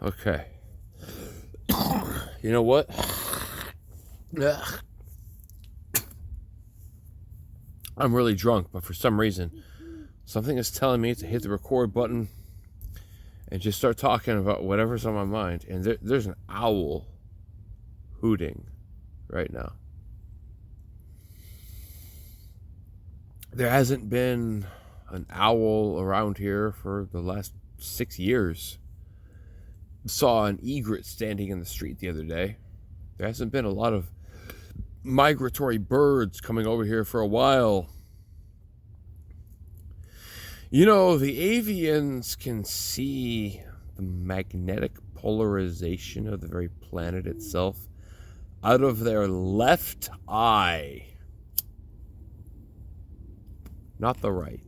Okay. You know what? Ugh. I'm really drunk, but for some reason, something is telling me to hit the record button and just start talking about whatever's on my mind. And there's an owl hooting right now. There hasn't been an owl around here for the last 6 years. Saw an egret standing in the street the other day. There hasn't been a lot of migratory birds coming over here for a while. You know, the avians can see the magnetic polarization of the very planet itself out of their left eye, not the right.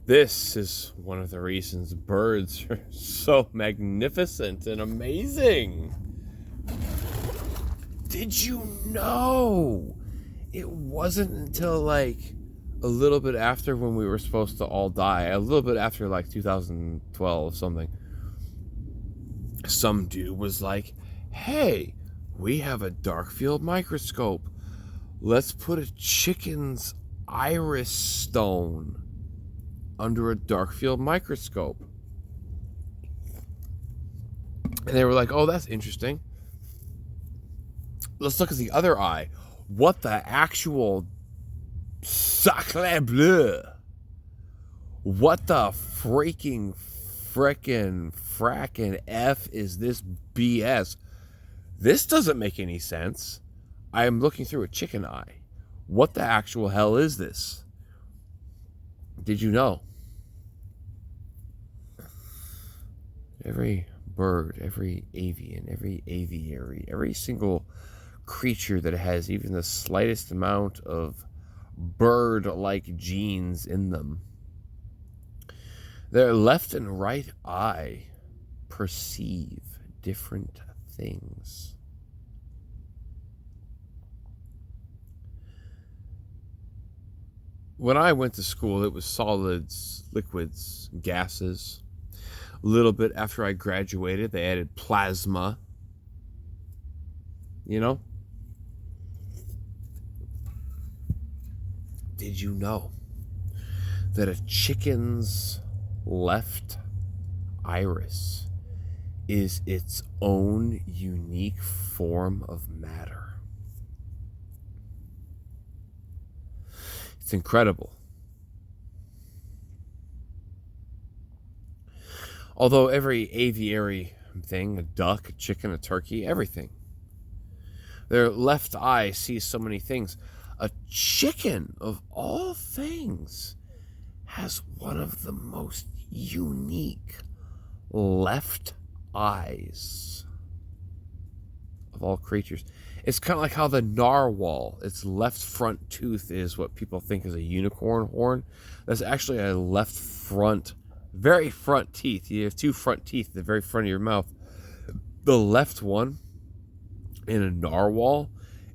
This is one of the reasons birds are so magnificent and amazing. Did you know? It wasn't until like a little bit after when we were supposed to all die, a little bit after like 2012 something, some dude was like, hey, we have a dark field microscope. Let's put a chicken's iris stone under a dark field microscope. And they were like, oh, that's interesting. Let's look at the other eye. What the actual sacre bleu? What the frickin' F is this BS? This doesn't make any sense. I am looking through a chicken eye. What the actual hell is this? Did you know? Every bird, every avian, every aviary, every single creature that has even the slightest amount of bird-like genes in them, their left and right eye perceive different things. When I went to school, it was solids, liquids, gases. A little bit after I graduated, they added plasma. You know? Did you know that a chicken's left iris is its own unique form of matter? It's incredible. Although every aviary thing, a duck, a chicken, a turkey, everything, their left eye sees so many things. A chicken, of all things, has one of the most unique left eyes of all creatures. It's kind of like how the narwhal, its left front tooth is what people think is a unicorn horn. That's actually a left front, very front teeth. You have two front teeth at the very front of your mouth. The left one in a narwhal,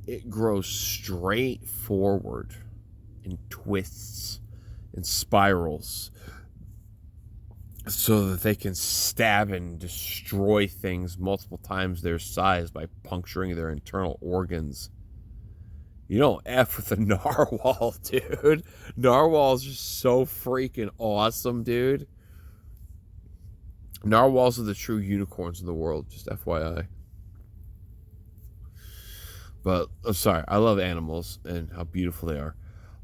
it grows straight forward and twists and spirals so that they can stab and destroy things multiple times their size by puncturing their internal organs. You don't F with a narwhal, dude. Narwhals are so freaking awesome, dude. Narwhals are the true unicorns in the world, just FYI. But I'm sorry, I love animals and how beautiful they are.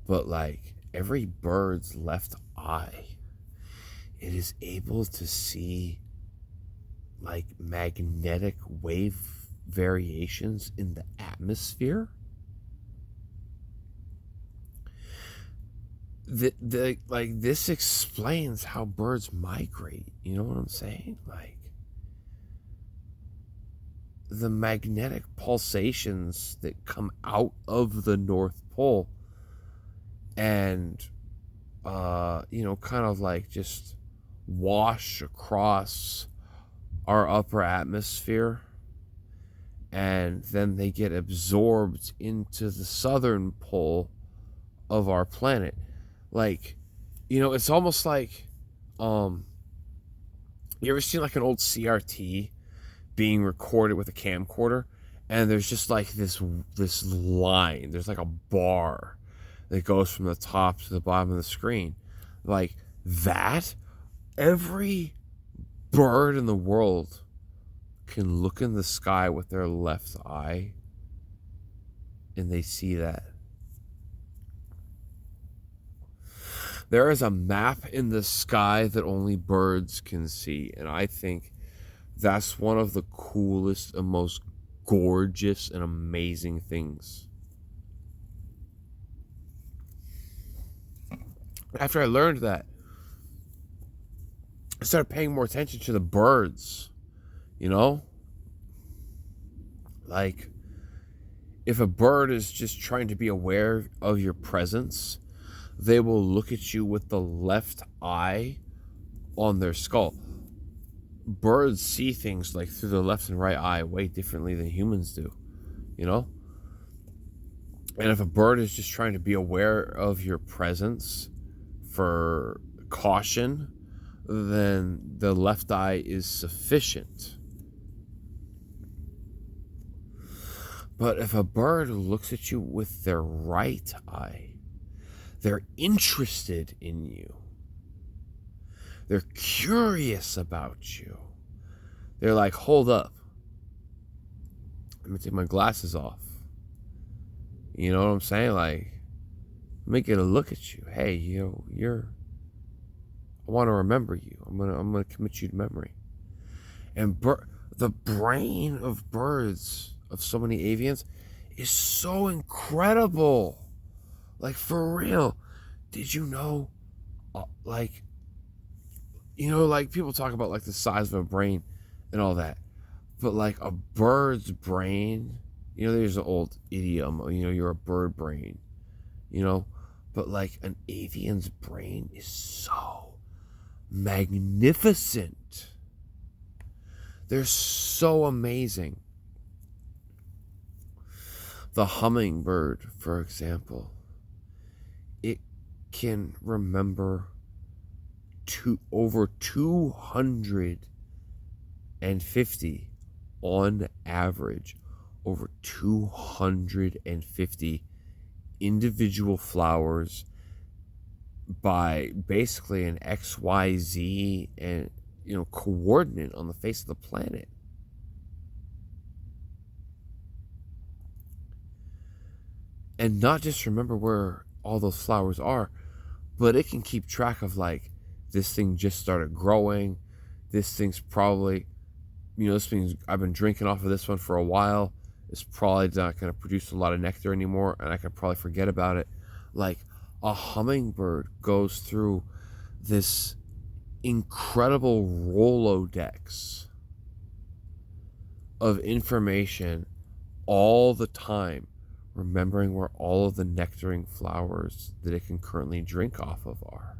But like every bird's left eye, it is able to see like magnetic wave variations in the atmosphere. Like this explains how birds migrate. You know what I'm saying? Like the magnetic pulsations that come out of the North Pole and kind of like just wash across our upper atmosphere, and then they get absorbed into the southern pole of our planet. Like, it's almost like You ever seen like an old CRT being recorded with a camcorder, and there's just like this line, there's like a bar that goes from the top to the bottom of the screen, like that. Every bird in the world can look in the sky with their left eye, and they see that. There is a map in the sky that only birds can see, and I think that's one of the coolest and most gorgeous and amazing things. After I learned that, I started paying more attention to the birds, you know? Like, if a bird is just trying to be aware of your presence, they will look at you with the left eye on their skull. Birds see things like through the left and right eye way differently than humans do, you know? And if a bird is just trying to be aware of your presence for caution, then the left eye is sufficient. But if a bird looks at you with their right eye, they're interested in you. They're curious about you. They're like, hold up. Let me take my glasses off. You know what I'm saying? Like, let me get a look at you. Hey, you're I want to remember you. I'm gonna commit you to memory. And the brain of birds, of so many avians, is so incredible. Like, for real. Did you know, like people talk about like the size of a brain and all that, but like a bird's brain, there's an old idiom, you're a bird brain, but like an avian's brain is so magnificent. They're so amazing. The hummingbird, for example, it can remember over 250 on average, over 250 individual flowers by basically an XYZ and coordinate on the face of the planet. And not just remember where all those flowers are, but it can keep track of like, this thing just started growing. This thing's probably, this thing's, I've been drinking off of this one for a while. It's probably not going to produce a lot of nectar anymore, and I can probably forget about it. Like, a hummingbird goes through this incredible Rolodex of information all the time, remembering where all of the nectaring flowers that it can currently drink off of are.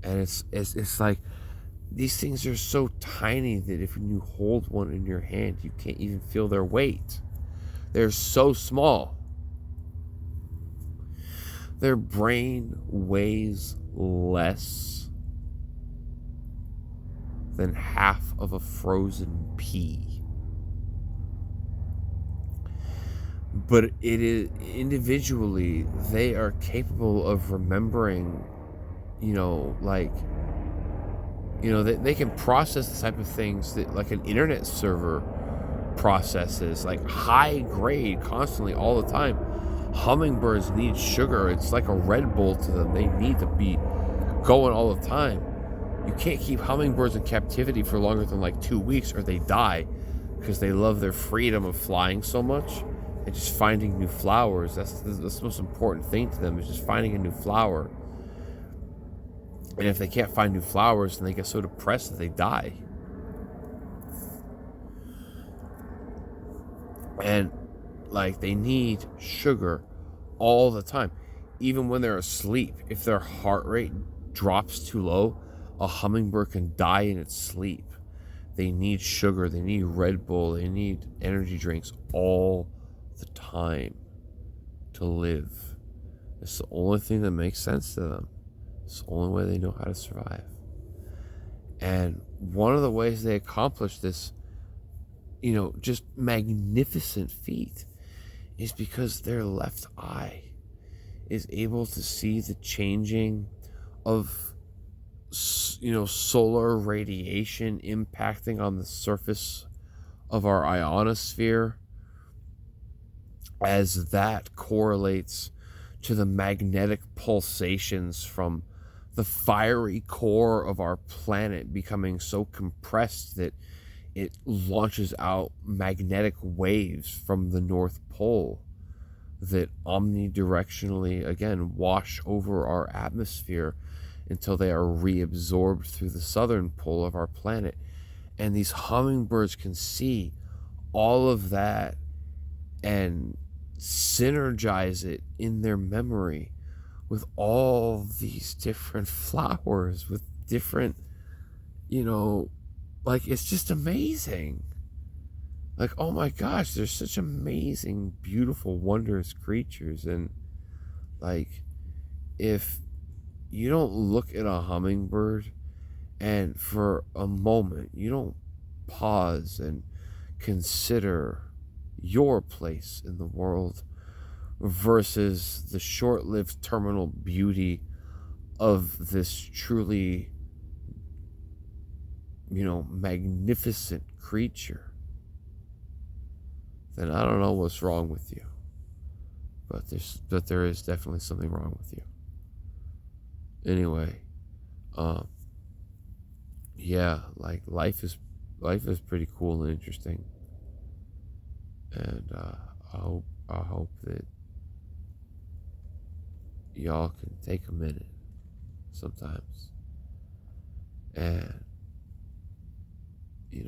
And it's like, these things are so tiny that if you hold one in your hand, you can't even feel their weight. They're so small. Their brain weighs less than half of a frozen pea. But it is individually, they are capable of remembering, they can process the type of things that like an internet server processes, like high grade, constantly, all the time. Hummingbirds need sugar. It's like a Red Bull to them. They need to be going all the time. You can't keep hummingbirds in captivity for longer than like 2 weeks or they die, because they love their freedom of flying so much and just finding new flowers. That's the most important thing to them, is just finding a new flower. And if they can't find new flowers, then they get so depressed that they die. And like, they need sugar all the time, even when they're asleep. If their heart rate drops too low, a hummingbird can die in its sleep. They need sugar, they need Red Bull, they need energy drinks all the time to live. It's the only thing that makes sense to them. It's the only way they know how to survive. And one of the ways they accomplish this, just magnificent feat is because their left eye is able to see the changing of, solar radiation impacting on the surface of our ionosphere, as that correlates to the magnetic pulsations from the fiery core of our planet becoming so compressed that it launches out magnetic waves from the North Pole that omnidirectionally, again, wash over our atmosphere until they are reabsorbed through the southern pole of our planet. And these hummingbirds can see all of that and synergize it in their memory with all these different flowers, with different, it's just amazing. Like, oh my gosh, they're such amazing, beautiful, wondrous creatures. And like, if you don't look at a hummingbird and for a moment you don't pause and consider your place in the world versus the short-lived terminal beauty of this truly, magnificent creature, then I don't know what's wrong with you. But there is definitely something wrong with you. Anyway, yeah, like life is pretty cool and interesting. And I hope that y'all can take a minute sometimes and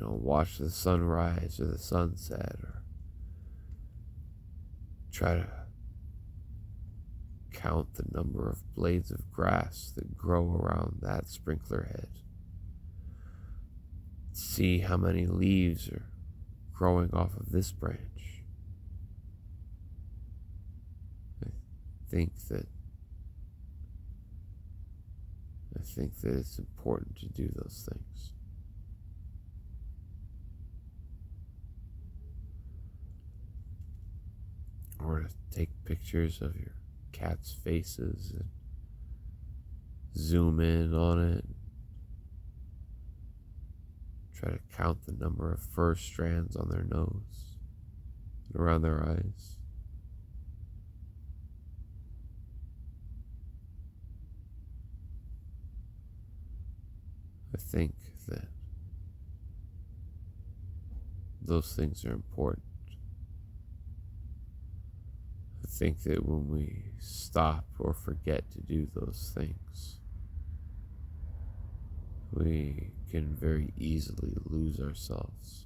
watch the sunrise or the sunset, or try to count the number of blades of grass that grow around that sprinkler head. See how many leaves are growing off of this branch. I think that it's important to do those things. Or to take pictures of your cat's faces and zoom in on it. Try to count the number of fur strands on their nose and around their eyes. I think that those things are important. I think that when we stop or forget to do those things, we can very easily lose ourselves.